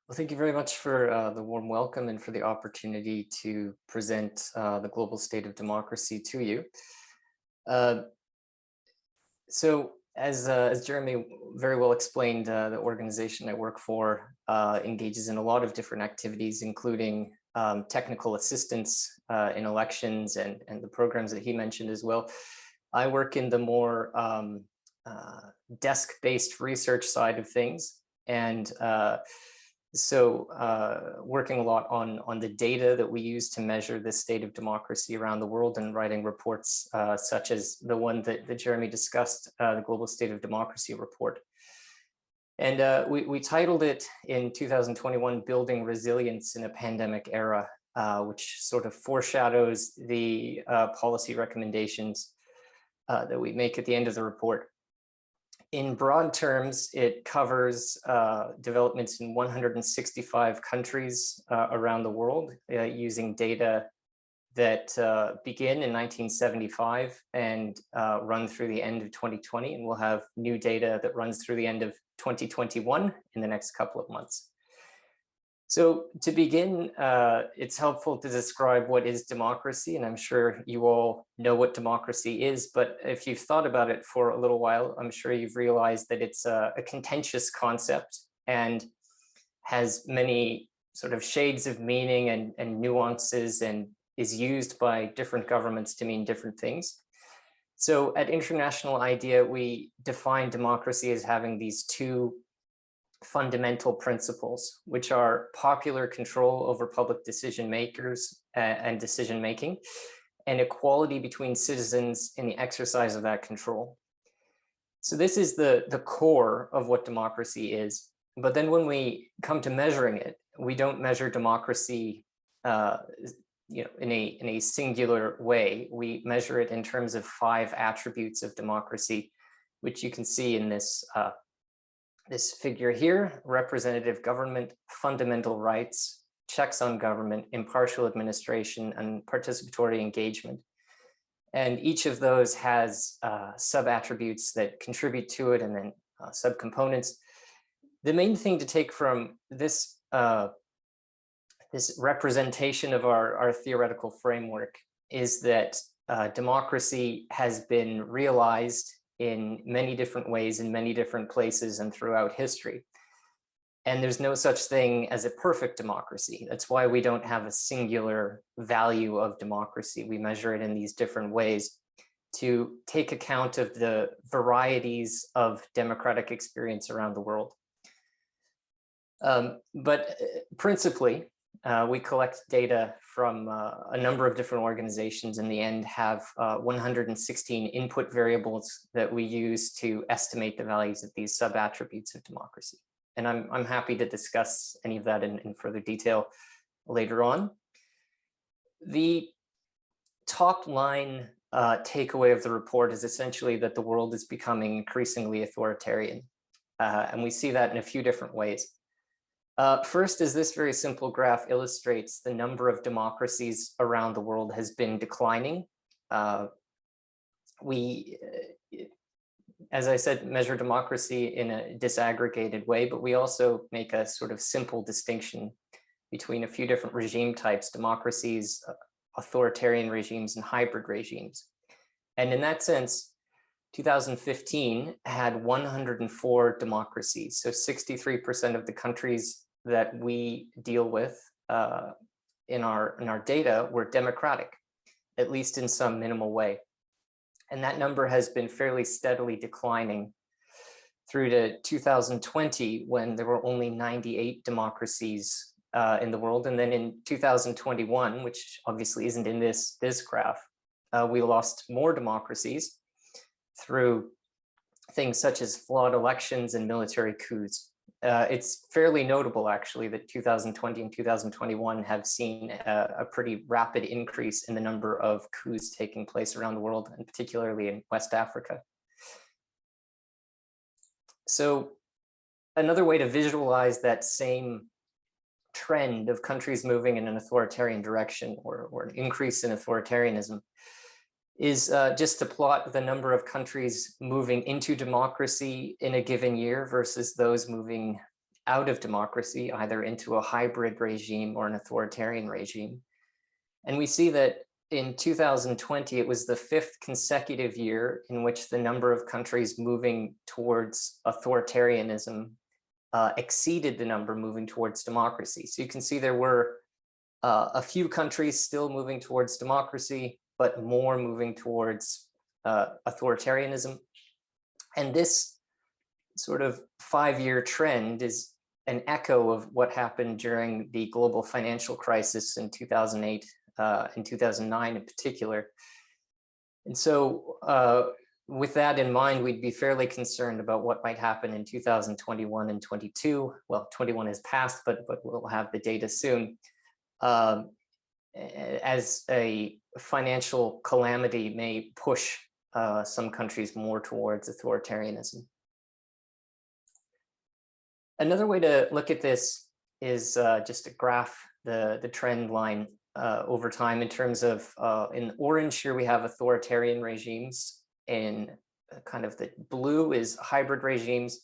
Well, thank you very much for the warm welcome and for the opportunity to present the global state of democracy to you. Uh, as Jeremy very well explained, the organization I work for engages in a lot of different activities, including technical assistance in elections and the programs that he mentioned as well. I work in the more desk-based research side of things, and working a lot on the data that we use to measure the state of democracy around the world and writing reports such as the one that Jeremy discussed, the Global State of Democracy report. And we titled it in 2021, Building Resilience in a Pandemic Era, which sort of foreshadows the policy recommendations that we make at the end of the report. In broad terms, it covers developments in 165 countries around the world using data that begin in 1975 and run through the end of 2020. And we'll have new data that runs through the end of 2021 in the next couple of months. So to begin, it's helpful to describe what is democracy, and I'm sure you all know what democracy is, but if you've thought about it for a little while, I'm sure you've realized that it's a contentious concept and has many sort of shades of meaning and nuances, and is used by different governments to mean different things. So at International IDEA, we define democracy as having these two fundamental principles, which are popular control over public decision makers and decision making, and equality between citizens in the exercise of that control. So this is the core of what democracy is. But then when we come to measuring it, we don't measure democracy in a singular way. We measure it in terms of 5 attributes of democracy, which you can see in this this figure here: representative government, fundamental rights, checks on government, impartial administration, and participatory engagement. And each of those has sub-attributes that contribute to it, and then subcomponents. The main thing to take from this this representation of our theoretical framework is that democracy has been realized in many different ways, in many different places, and throughout history. And there's no such thing as a perfect democracy. That's why we don't have a singular value of democracy. We measure it in these different ways to take account of the varieties of democratic experience around the world. But principally, we collect data from a number of different organizations. In the end, have 116 input variables that we use to estimate the values of these sub-attributes of democracy. And I'm happy to discuss any of that in further detail later on. The top line takeaway of the report is essentially that the world is becoming increasingly authoritarian. And we see that in a few different ways. First, is this very simple graph illustrates the number of democracies around the world has been declining. We, as I said, measure democracy in a disaggregated way, but we also make a sort of simple distinction between a few different regime types: democracies, authoritarian regimes, and hybrid regimes. And in that sense, 2015 had 104 democracies. So 63% of the countries that we deal with in our data were democratic, at least in some minimal way. And that number has been fairly steadily declining through to 2020, when there were only 98 democracies in the world. And then in 2021, which obviously isn't in this graph, we lost more democracies through things such as flawed elections and military coups. It's fairly notable, actually, that 2020 and 2021 have seen a pretty rapid increase in the number of coups taking place around the world, and particularly in West Africa. So another way to visualize that same trend of countries moving in an authoritarian direction, or an increase in authoritarianism, is just to plot the number of countries moving into democracy in a given year versus those moving out of democracy, either into a hybrid regime or an authoritarian regime. And we see that in 2020, it was the 5th consecutive year in which the number of countries moving towards authoritarianism exceeded the number moving towards democracy. So you can see there were a few countries still moving towards democracy, but more moving towards authoritarianism. And this sort of 5-year trend is an echo of what happened during the global financial crisis in 2008 and 2009 in particular. And so with that in mind, we'd be fairly concerned about what might happen in 2021 and 22. Well, 21 has passed, but we'll have the data soon. As a financial calamity may push some countries more towards authoritarianism. Another way to look at this is just to graph the trend line over time in terms of, in orange here we have authoritarian regimes, in kind of the blue is hybrid regimes,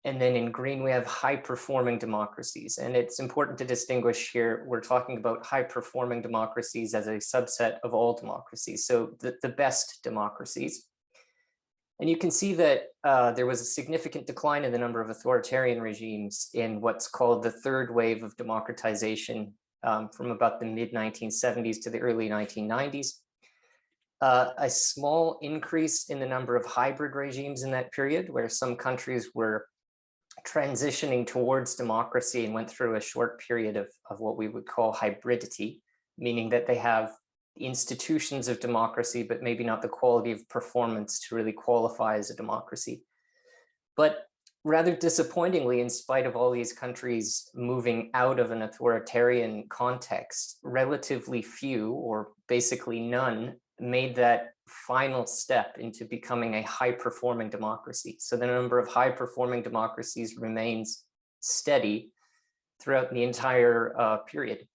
and then in green we have high-performing democracies. And it's important to distinguish here, we're talking about high-performing democracies as a subset of all democracies, so the best democracies. And you can see that there was a significant decline in the number of authoritarian regimes in what's called the third wave of democratization from about the mid-1970s to the early 1990s. A small increase in the number of hybrid regimes in that period, where some countries were transitioning towards democracy and went through a short period of what we would call hybridity, meaning that they have institutions of democracy, but maybe not the quality of performance to really qualify as a democracy. But rather disappointingly, in spite of all these countries moving out of an authoritarian context, relatively few, or basically none, made that final step into becoming a high-performing democracy. So the number of high-performing democracies remains steady throughout the entire period.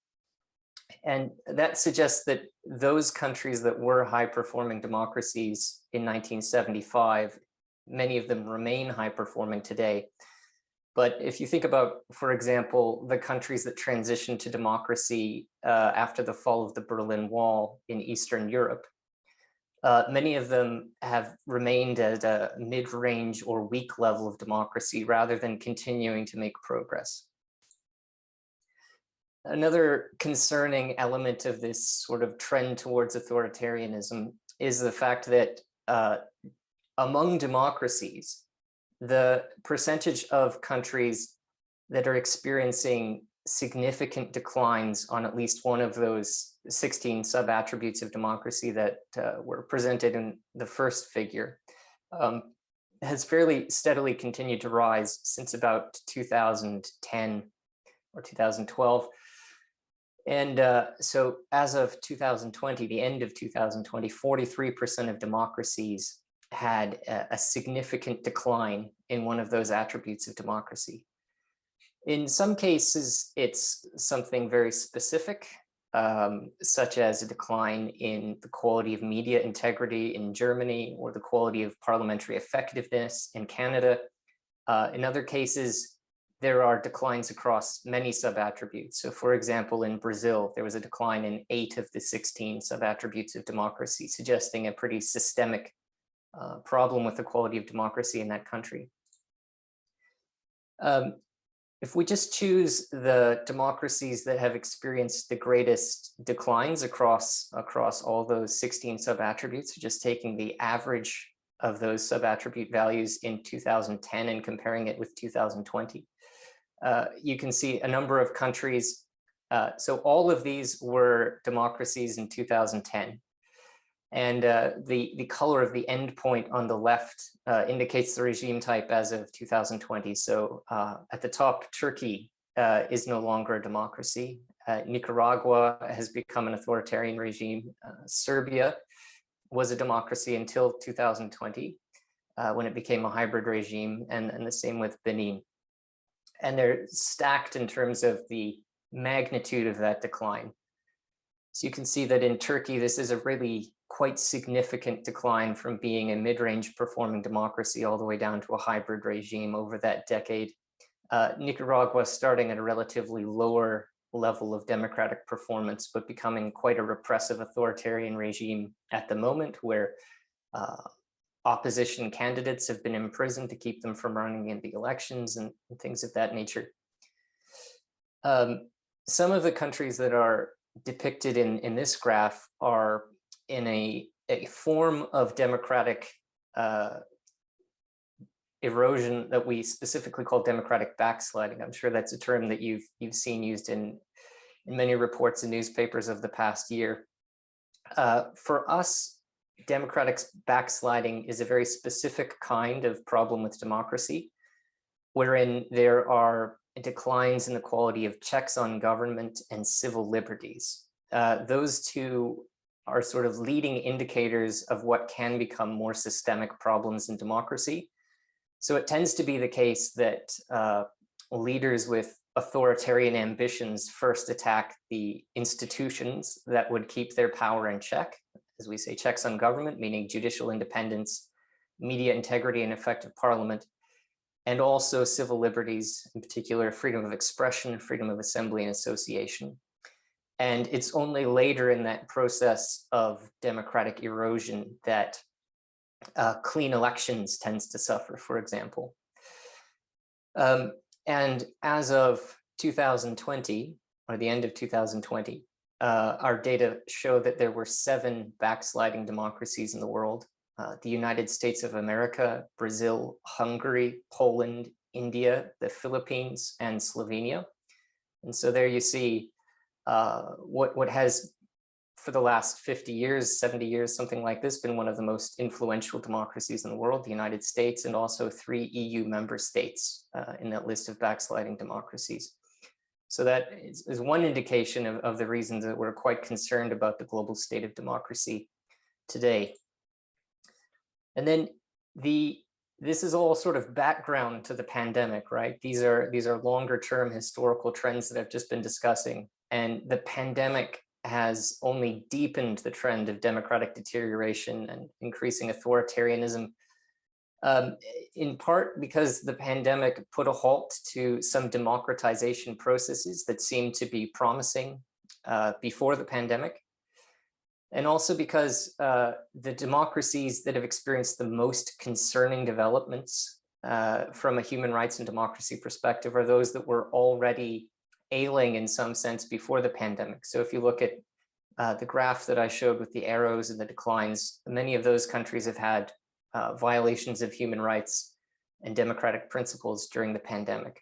And that suggests that those countries that were high-performing democracies in 1975, many of them remain high-performing today. But if you think about, for example, the countries that transitioned to democracy after the fall of the Berlin Wall in Eastern Europe, many of them have remained at a mid-range or weak level of democracy rather than continuing to make progress. Another concerning element of this sort of trend towards authoritarianism is the fact that among democracies, the percentage of countries that are experiencing significant declines on at least one of those 16 sub-attributes of democracy that were presented in the first figure has fairly steadily continued to rise since about 2010 or 2012. And so as of 2020, the end of 2020, 43% of democracies had a significant decline in one of those attributes of democracy. In some cases, it's something very specific, such as a decline in the quality of media integrity in Germany, or the quality of parliamentary effectiveness in Canada. In other cases, there are declines across many sub-attributes. So for example, in Brazil, there was a decline in 8 of the 16 sub-attributes of democracy, suggesting a pretty systemic problem with the quality of democracy in that country. If we just choose the democracies that have experienced the greatest declines across all those 16 sub-attributes, just taking the average of those sub-attribute values in 2010 and comparing it with 2020, you can see a number of countries. So all of these were democracies in 2010. And the color of the endpoint on the left indicates the regime type as of 2020. So at the top, Turkey is no longer a democracy. Nicaragua has become an authoritarian regime. Serbia was a democracy until 2020, when it became a hybrid regime, and the same with Benin. And they're stacked in terms of the magnitude of that decline. So you can see that in Turkey, this is a really quite significant decline from being a mid-range performing democracy all the way down to a hybrid regime over that decade. Nicaragua starting at a relatively lower level of democratic performance, but becoming quite a repressive authoritarian regime at the moment, where opposition candidates have been imprisoned to keep them from running in the elections and things of that nature. Some of the countries that are depicted in this graph are in a form of democratic erosion that we specifically call democratic backsliding. I'm sure that's a term that you've seen used in many reports and newspapers of the past year. For us, democratic backsliding is a very specific kind of problem with democracy, wherein there are declines in the quality of checks on government and civil liberties. Those two are sort of leading indicators of what can become more systemic problems in democracy. So it tends to be the case that leaders with authoritarian ambitions first attack the institutions that would keep their power in check. As we say, checks on government, meaning judicial independence, media integrity, and effective parliament, and also civil liberties, in particular, freedom of expression, freedom of assembly and association. And it's only later in that process of democratic erosion that clean elections tends to suffer, for example. And as of 2020, or the end of 2020, our data show that there were 7 backsliding democracies in the world: the United States of America, Brazil, Hungary, Poland, India, the Philippines, and Slovenia. And so there you see what has, for the last 50 years, 70 years, something like this, been one of the most influential democracies in the world, the United States, and also 3 EU member states in that list of backsliding democracies. So that is one indication of the reasons that we're quite concerned about the global state of democracy today. And then this is all sort of background to the pandemic, right? These are longer term historical trends that I've just been discussing. And the pandemic has only deepened the trend of democratic deterioration and increasing authoritarianism, in part because the pandemic put a halt to some democratization processes that seemed to be promising before the pandemic. And also because the democracies that have experienced the most concerning developments from a human rights and democracy perspective are those that were already ailing in some sense before the pandemic. So if you look at the graph that I showed with the arrows and the declines, many of those countries have had violations of human rights and democratic principles during the pandemic.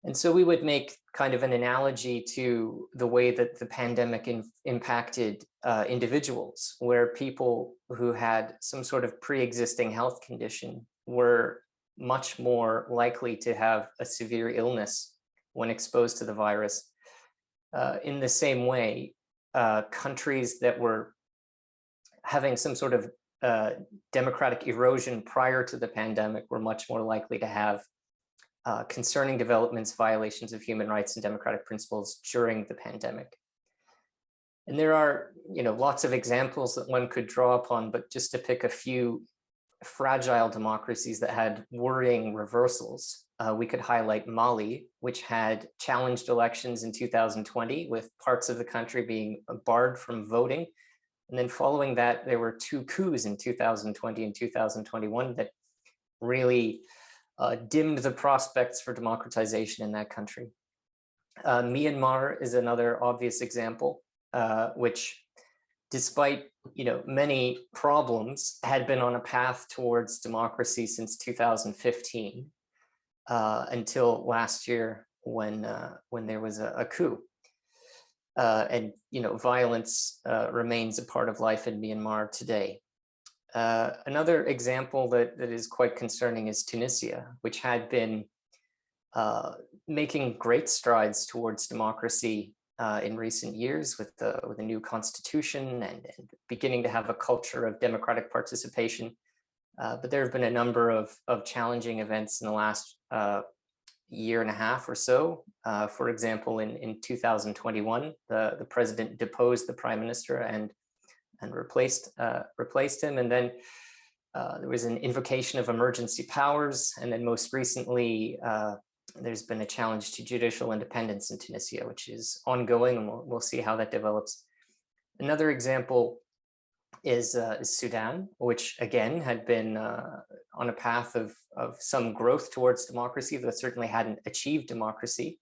And so we would make kind of an analogy to the way that the pandemic impacted individuals, where people who had some sort of pre-existing health condition were much more likely to have a severe illness when exposed to the virus. In the same way, countries that were having some sort of democratic erosion prior to the pandemic were much more likely to have concerning developments, violations of human rights and democratic principles during the pandemic. And there are, lots of examples that one could draw upon, but just to pick a few fragile democracies that had worrying reversals, we could highlight Mali, which had challenged elections in 2020, with parts of the country being barred from voting. And then following that, there were 2 coups in 2020 and 2021 that really dimmed the prospects for democratization in that country. Myanmar is another obvious example, which, despite many problems, had been on a path towards democracy since 2015, until last year when there was a coup. And violence remains a part of life in Myanmar today. Another example that is quite concerning is Tunisia, which had been making great strides towards democracy in recent years with a new constitution and beginning to have a culture of democratic participation. But there have been a number of challenging events in the last year and a half or so. For example, in 2021, the president deposed the prime minister and replaced him. And then there was an invocation of emergency powers. And then most recently, There's been a challenge to judicial independence in Tunisia, which is ongoing, and we'll see how that develops. Another example is Sudan, which again had been on a path of some growth towards democracy, though certainly hadn't achieved democracy.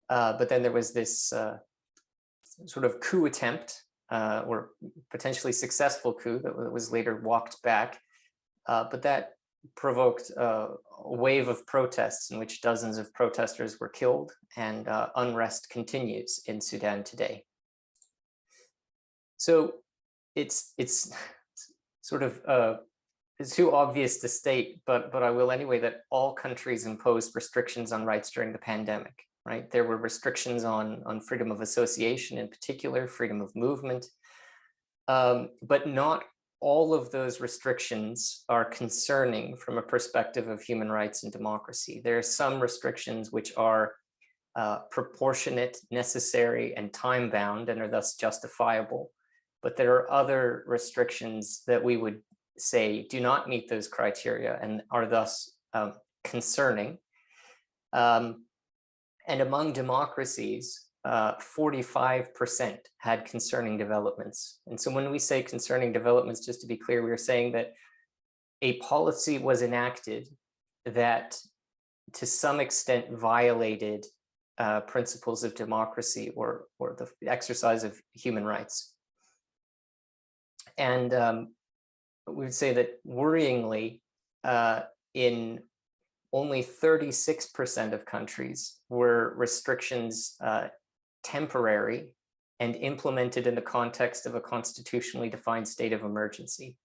But then there was this sort of coup attempt, or potentially successful coup that was later walked back. But that provoked a wave of protests in which dozens of protesters were killed, and unrest continues in Sudan today. So it's sort of it's too obvious to state, but I will anyway, that all countries imposed restrictions on rights during the pandemic, right? There were restrictions on freedom of association, in particular, freedom of movement, but not all of those restrictions are concerning from a perspective of human rights and democracy. There are some restrictions which are proportionate, necessary, and time-bound, and are thus justifiable. But there are other restrictions that we would say do not meet those criteria and are thus concerning. And among democracies, 45% had concerning developments. And so when we say concerning developments, just to be clear, we are saying that a policy was enacted that to some extent violated principles of democracy or the exercise of human rights. And we would say that worryingly, in only 36% of countries were restrictions temporary and implemented in the context of a constitutionally defined state of emergency.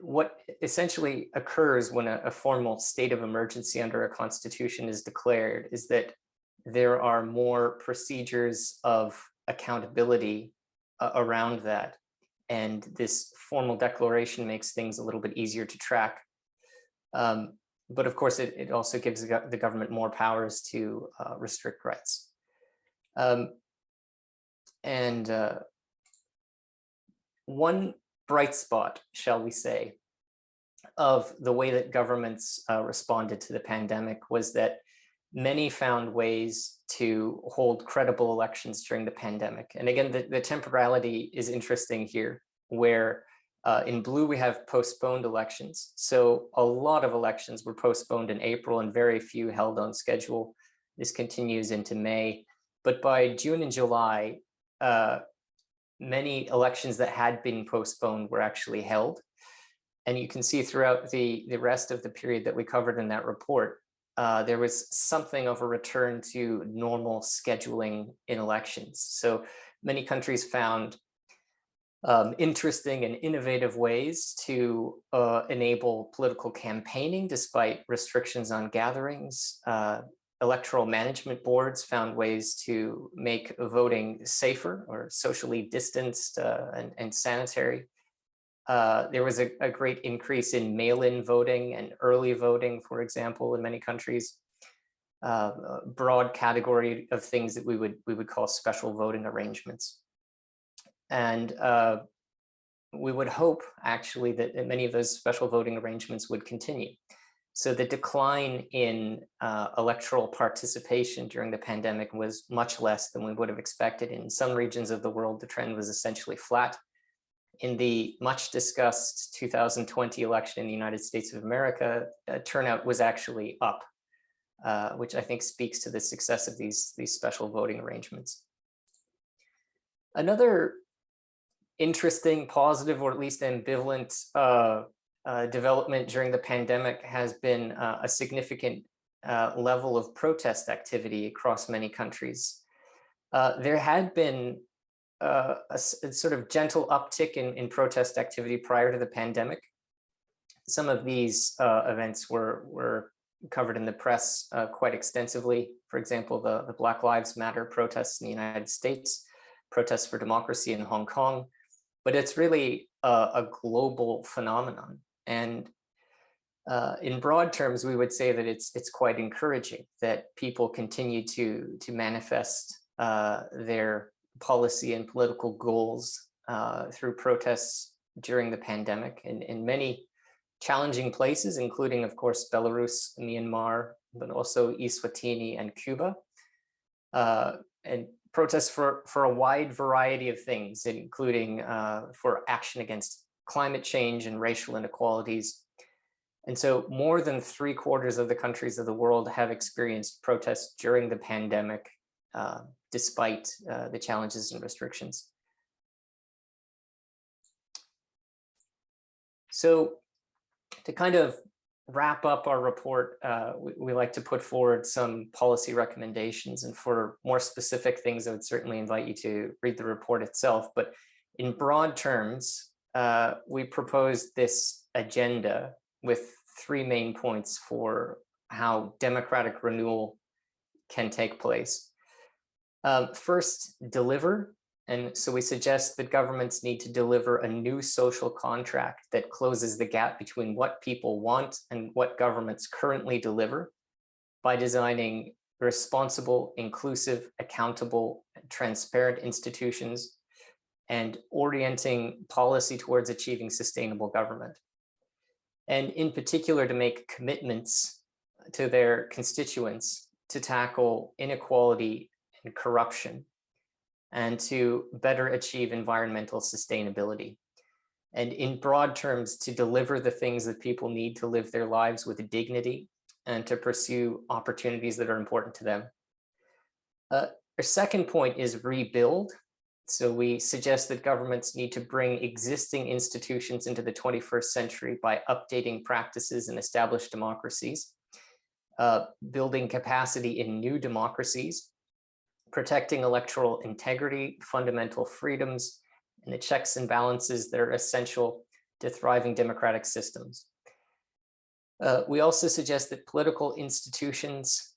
What essentially occurs when a formal state of emergency under a constitution is declared is that there are more procedures of accountability around that. And this formal declaration makes things a little bit easier to track. But of course, it also gives the government more powers to restrict rights. One bright spot, shall we say, of the way that governments responded to the pandemic was that many found ways to hold credible elections during the pandemic. And again, the temporality is interesting here, where in blue, we have postponed elections. So a lot of elections were postponed in April and very few held on schedule. This continues into May. But by June and July, many elections that had been postponed were actually held. And you can see throughout the rest of the period that we covered in that report, there was something of a return to normal scheduling in elections. So many countries found interesting and innovative ways to enable political campaigning despite restrictions on gatherings. Electoral management boards found ways to make voting safer or socially distanced and sanitary. There was a great increase in mail-in voting and early voting, for example, in many countries. A broad category of things that we would call special voting arrangements. And we would hope, actually, that many of those special voting arrangements would continue. So the decline in electoral participation during the pandemic was much less than we would have expected. In some regions of the world, the trend was essentially flat. In the much discussed 2020 election in the United States of America, turnout was actually up, which I think speaks to the success of these special voting arrangements. Another interesting, positive, or at least ambivalent development during the pandemic has been a significant level of protest activity across many countries. There had been a sort of gentle uptick in protest activity prior to the pandemic. Some of these events were covered in the press quite extensively. For example, the Black Lives Matter protests in the United States, protests for democracy in Hong Kong, but it's really a global phenomenon. And in broad terms, we would say that it's quite encouraging that people continue to manifest their policy and political goals through protests during the pandemic. In many challenging places, including, of course, Belarus, Myanmar, but also Eswatini and Cuba. And protests for a wide variety of things, including for action against climate change and racial inequalities. And so more than 3/4 of the countries of the world have experienced protests during the pandemic, despite the challenges and restrictions. So to kind of wrap up our report, we like to put forward some policy recommendations. And for more specific things, I would certainly invite you to read the report itself. But in broad terms, we propose this agenda with 3 main points for how democratic renewal can take place. First, deliver. And so we suggest that governments need to deliver a new social contract that closes the gap between what people want and what governments currently deliver by designing responsible, inclusive, accountable, transparent institutions and orienting policy towards achieving sustainable government. And in particular, to make commitments to their constituents to tackle inequality and corruption, and to better achieve environmental sustainability. And in broad terms, to deliver the things that people need to live their lives with dignity and to pursue opportunities that are important to them. Our second point is rebuild. So we suggest that governments need to bring existing institutions into the 21st century by updating practices in established democracies, building capacity in new democracies, protecting electoral integrity, fundamental freedoms, and the checks and balances that are essential to thriving democratic systems. We also suggest that political institutions,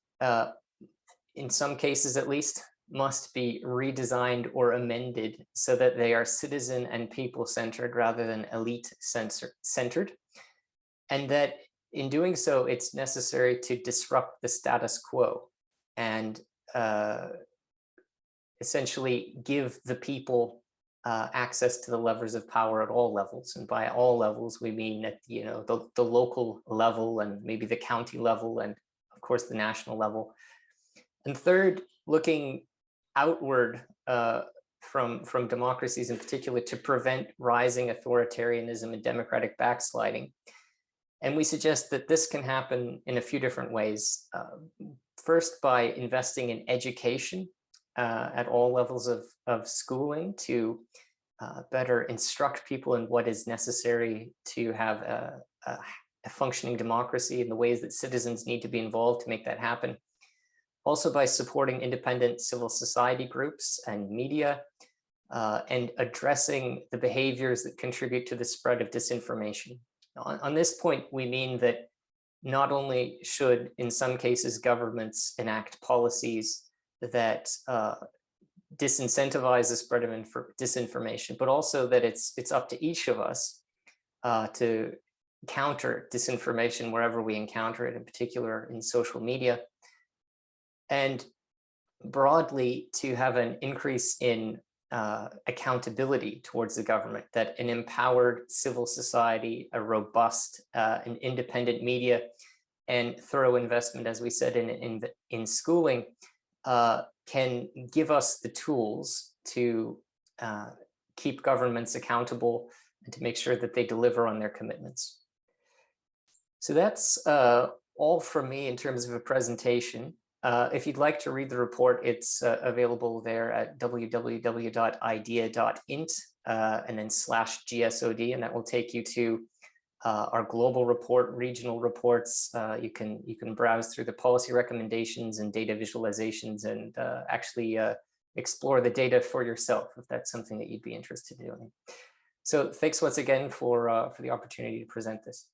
in some cases at least, must be redesigned or amended so that they are citizen and people-centered rather than elite-centered, and that in doing so, it's necessary to disrupt the status quo and essentially give the people access to the levers of power at all levels. And by all levels, we mean at the local level and maybe the county level and of course the national level. And third, looking outward from democracies in particular to prevent rising authoritarianism and democratic backsliding. And we suggest that this can happen in a few different ways. First, by investing in education at all levels of schooling to better instruct people in what is necessary to have a functioning democracy and the ways that citizens need to be involved to make that happen. Also by supporting independent civil society groups and media and addressing the behaviors that contribute to the spread of disinformation. On this point, we mean that not only should, in some cases, governments enact policies that disincentivize the spread of disinformation, but also that it's up to each of us to counter disinformation wherever we encounter it, in particular in social media, and broadly to have an increase in accountability towards the government, that an empowered civil society, a robust and independent media, and thorough investment, as we said, in schooling can give us the tools to keep governments accountable and to make sure that they deliver on their commitments. So that's all from me in terms of a presentation. If you'd like to read the report, it's available there at www.idea.int and then /GSOD, and that will take you to our global report, regional reports. You can browse through the policy recommendations and data visualizations and actually explore the data for yourself if that's something that you'd be interested in doing. So thanks once again for the opportunity to present this.